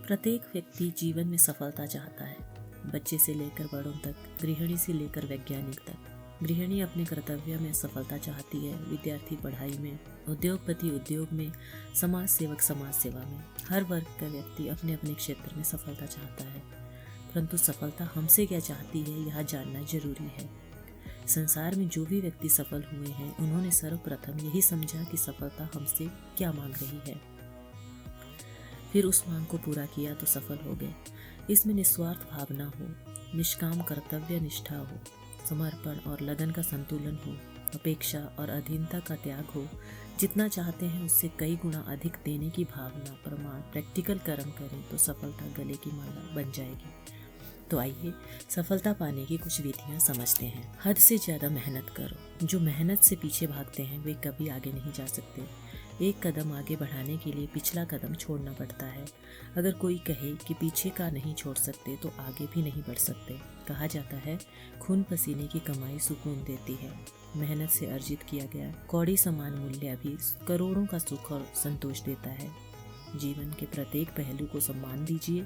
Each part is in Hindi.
प्रत्येक व्यक्ति जीवन में सफलता चाहता है। बच्चे से लेकर बड़ों तक, गृहिणी से लेकर वैज्ञानिक तक। गृहिणी अपने कर्तव्य में सफलता चाहती है, विद्यार्थी पढ़ाई में, उद्योगपति उद्योग में, समाज सेवक समाज सेवा में। हर वर्ग का व्यक्ति अपने अपने क्षेत्र में सफलता चाहता है, परंतु सफलता हमसे क्या चाहती है यह जानना जरूरी है। संसार में जो भी व्यक्ति सफल हुए हैं, उन्होंने सर्वप्रथम यही समझा कि सफलता हमसे क्या मांग रही है, फिर उस मांग को पूरा किया तो सफल हो गए। इसमें निस्वार्थ भावना हो, निष्काम कर्तव्य निष्ठा हो, समर्पण और लगन का संतुलन हो, अपेक्षा और अधीनता का त्याग हो। जितना चाहते हैं उससे कई गुना अधिक देने की भावना, प्रमाण, प्रैक्टिकल कर्म करें तो सफलता गले की माला बन जाएगी। तो आइए सफलता पाने की कुछ विधियां समझते हैं। हद से ज्यादा मेहनत करो। जो मेहनत से पीछे भागते हैं वे कभी आगे नहीं जा सकते। एक कदम आगे बढ़ाने के लिए पिछला कदम छोड़ना पड़ता है। अगर कोई कहे कि पीछे का नहीं छोड़ सकते तो आगे भी नहीं बढ़ सकते। कहा जाता है खून पसीने की कमाई सुकून देती है। मेहनत से अर्जित किया गया कौड़ी समान मूल्य भी करोड़ों का सुख और संतोष देता है। जीवन के प्रत्येक पहलू को सम्मान दीजिए।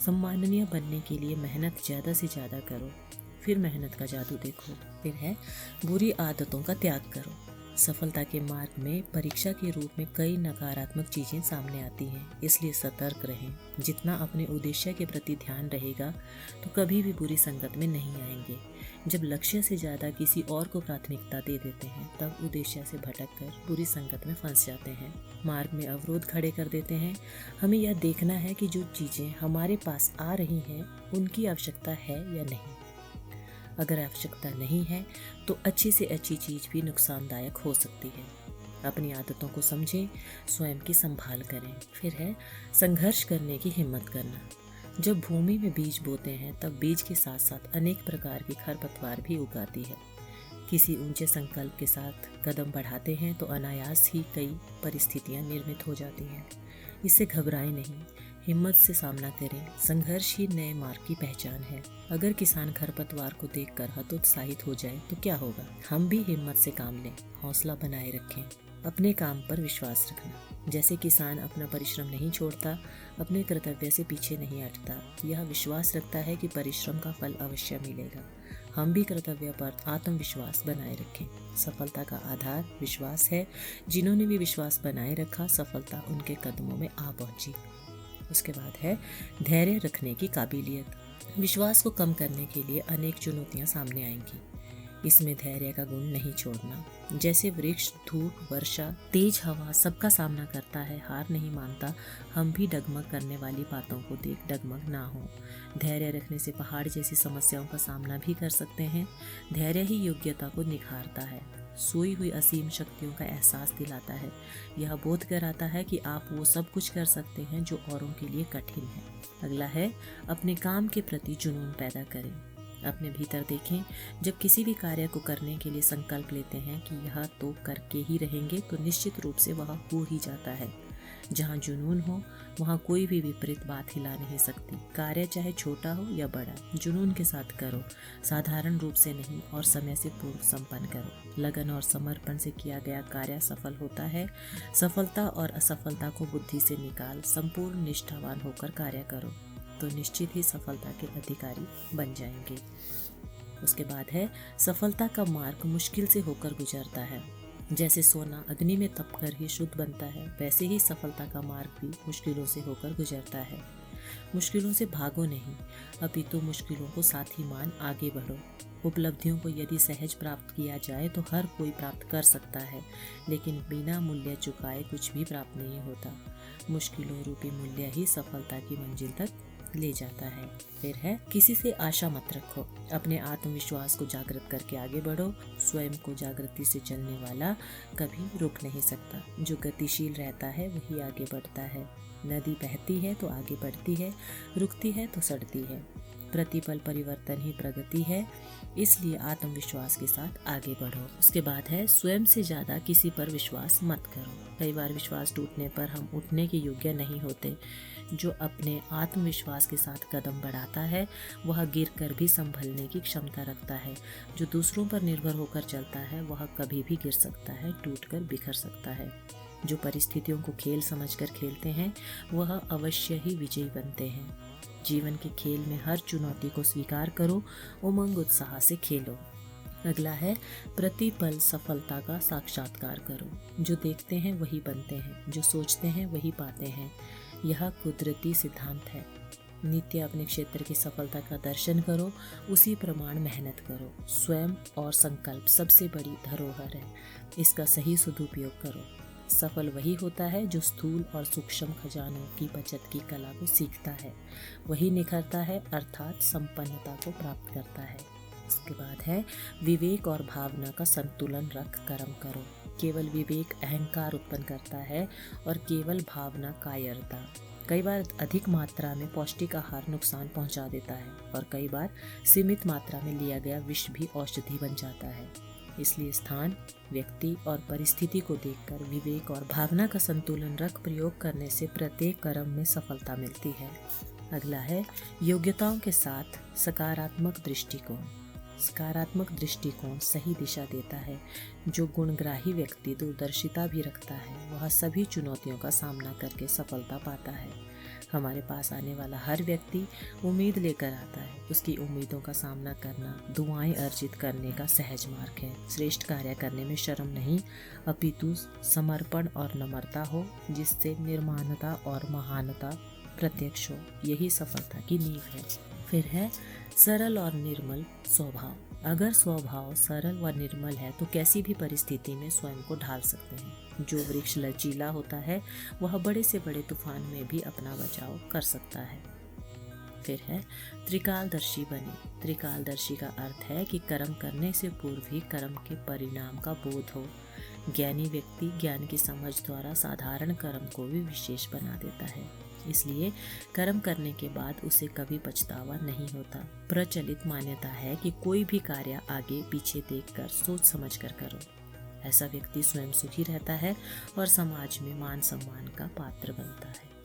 सम्माननीय बनने के लिए मेहनत ज्यादा से ज्यादा करो, फिर मेहनत का जादू देखो। फिर है बुरी आदतों का त्याग करो। सफलता के मार्ग में परीक्षा के रूप में कई नकारात्मक चीजें सामने आती हैं, इसलिए सतर्क रहें। जितना अपने उद्देश्य के प्रति ध्यान रहेगा तो कभी भी बुरी संगत में नहीं आएंगे। जब लक्ष्य से ज्यादा किसी और को प्राथमिकता दे देते हैं तब उद्देश्य से भटककर बुरी संगत में फंस जाते हैं, मार्ग में अवरोध खड़े कर देते हैं। हमें यह देखना है कि जो चीजें हमारे पास आ रही हैं उनकी आवश्यकता है या नहीं। अगर आवश्यकता नहीं है तो अच्छी से अच्छी चीज भी नुकसानदायक हो सकती है। अपनी आदतों को समझें, स्वयं की संभाल करें। फिर है संघर्ष करने की हिम्मत करना। जब भूमि में बीज बोते हैं तब बीज के साथ साथ अनेक प्रकार की खरपतवार भी उगाती है। किसी ऊंचे संकल्प के साथ कदम बढ़ाते हैं तो अनायास ही कई परिस्थितियां निर्मित हो जाती हैं। इससे घबराएं नहीं, हिम्मत से सामना करें। संघर्ष ही नए मार्ग की पहचान है। अगर किसान खरपतवार को देखकर हतोत्साहित हो जाए तो क्या होगा। हम भी हिम्मत से काम लें, हौसला बनाए रखें, अपने काम पर विश्वास रखना। जैसे किसान अपना परिश्रम नहीं छोड़ता, अपने कर्तव्य से पीछे नहीं हटता, यह विश्वास रखता है कि परिश्रम का फल अवश्य मिलेगा। हम भी कर्तव्य पर आत्मविश्वास बनाए रखें। सफलता का आधार विश्वास है। जिन्होंने भी विश्वास बनाए रखा, सफलता उनके कदमों में आ पहुंची। उसके बाद है धैर्य रखने की काबिलियत। विश्वास को कम करने के लिए अनेक चुनौतियां सामने आएंगी, इसमें धैर्य का गुण नहीं छोड़ना। जैसे वृक्ष धूप, वर्षा, तेज हवा सबका सामना करता है, हार नहीं मानता, हम भी डगमग करने वाली बातों को देख डगमग ना हो। धैर्य रखने से पहाड़ जैसी समस्याओं का सामना भी कर सकते हैं। धैर्य ही योग्यता को निखारता है, सोई हुई असीम शक्तियों का एहसास दिलाता है। यह बोध कराता है कि आप वो सब कुछ कर सकते हैं जो औरों के लिए कठिन है। अगला है अपने काम के प्रति जुनून पैदा करें। अपने भीतर देखें, जब किसी भी कार्य को करने के लिए संकल्प लेते हैं कि यह तो करके ही रहेंगे तो निश्चित रूप से वह हो ही जाता है। जहाँ जुनून हो वहाँ कोई भी विपरीत बात हिला नहीं सकती। कार्य चाहे छोटा हो या बड़ा, जुनून के साथ करो, साधारण रूप से नहीं और समय से पूर्व संपन्न करो। लगन और समर्पण से किया गया कार्य सफल होता है। सफलता और असफलता को बुद्धि से निकाल संपूर्ण निष्ठावान होकर कार्य करो तो निश्चित ही सफलता के अधिकारी बन जाएंगे। उसके बाद है सफलता का मार्ग मुश्किल से होकर गुजरता है। जैसे सोना अग्नि में तपकर ही शुद्ध बनता है, वैसे ही सफलता का मार्ग भी मुश्किलों से होकर गुजरता है। मुश्किलों से भागो नहीं, अपितु मुश्किलों को साथी मान आगे बढ़ो। उपलब्धियों को यदि सहज प्राप्त किया जाए तो हर कोई प्राप्त कर सकता है, लेकिन बिना मूल्य चुकाए कुछ भी प्राप्त नहीं होता। मुश्किलों रूपी मूल्य ही सफलता की मंजिल तक ले जाता है। फिर है किसी से आशा मत रखो, अपने आत्मविश्वास को जागृत करके आगे बढ़ो। स्वयं को जागृति से चलने वाला कभी रुक नहीं सकता। जो गतिशील रहता है वही आगे बढ़ता है। नदी बहती है तो आगे बढ़ती है, रुकती है तो सड़ती है। प्रतिपल परिवर्तन ही प्रगति है, इसलिए आत्मविश्वास के साथ आगे बढ़ो। उसके बाद है स्वयं से ज्यादा किसी पर विश्वास मत करो। कई बार विश्वास टूटने पर हम उठने के योग्य नहीं होते। जो अपने आत्मविश्वास के साथ कदम बढ़ाता है वह गिरकर भी संभलने की क्षमता रखता है। जो दूसरों पर निर्भर होकर चलता है वह कभी भी गिर सकता है, टूटकर बिखर सकता है। जो परिस्थितियों को खेल समझकर खेलते हैं वह अवश्य ही विजयी बनते हैं। जीवन के खेल में हर चुनौती को स्वीकार करो, उमंग उत्साह से खेलो। अगला है प्रतिपल सफलता का साक्षात्कार करो। जो देखते हैं वही बनते हैं, जो सोचते हैं वही पाते हैं। यह कुदरती सिद्धांत है। नित्य अपने क्षेत्र की सफलता का दर्शन करो, उसी प्रमाण मेहनत करो। स्वयं और संकल्प सबसे बड़ी धरोहर है, इसका सही सदुपयोग करो। सफल वही होता है जो स्थूल और सूक्ष्म खजानों की बचत की कला को सीखता है, वही निखरता है अर्थात संपन्नता को प्राप्त करता है। इसके बाद है विवेक और भावना का संतुलन रख कर्म करो। केवल विवेक अहंकार उत्पन्न करता है और केवल भावना कायरता। कई बार अधिक मात्रा में पौष्टिक आहार नुकसान पहुंचा देता है और कई बार सीमित मात्रा में लिया गया विष भी औषधि बन जाता है। इसलिए स्थान, व्यक्ति और परिस्थिति को देखकर विवेक और भावना का संतुलन रख प्रयोग करने से प्रत्येक कर्म में सफलता मिलती है। अगला है योग्यताओं के साथ सकारात्मक दृष्टिकोण। सकारात्मक दृष्टिकोण सही दिशा देता है। जो गुणग्राही व्यक्ति दूरदर्शिता भी रखता है वह सभी चुनौतियों का सामना करके सफलता पाता है। हमारे पास आने वाला हर व्यक्ति उम्मीद लेकर आता है। उसकी उम्मीदों का सामना करना दुआएं अर्जित करने का सहज मार्ग है। श्रेष्ठ कार्य करने में शर्म नहीं, अपितु समर्पण और नम्रता हो, जिससे निर्माणता और महानता प्रत्यक्ष हो। यही सफलता की नींव है। फिर है सरल और निर्मल स्वभाव। अगर स्वभाव सरल व निर्मल है तो कैसी भी परिस्थिति में स्वयं को ढाल सकते हैं। जो वृक्ष लचीला होता है वह बड़े से बड़े तूफान में भी अपना बचाव कर सकता है। फिर है त्रिकालदर्शी बने। त्रिकालदर्शी का अर्थ है कि कर्म करने से पूर्व ही कर्म के परिणाम का बोध हो। ज्ञानी व्यक्ति ज्ञान की समझ द्वारा साधारण कर्म को भी विशेष बना देता है। इसलिए कर्म करने के बाद उसे कभी पछतावा नहीं होता। प्रचलित मान्यता है कि कोई भी कार्य आगे पीछे देखकर सोच समझकर करो। ऐसा व्यक्ति स्वयं सुखी रहता है और समाज में मान सम्मान का पात्र बनता है।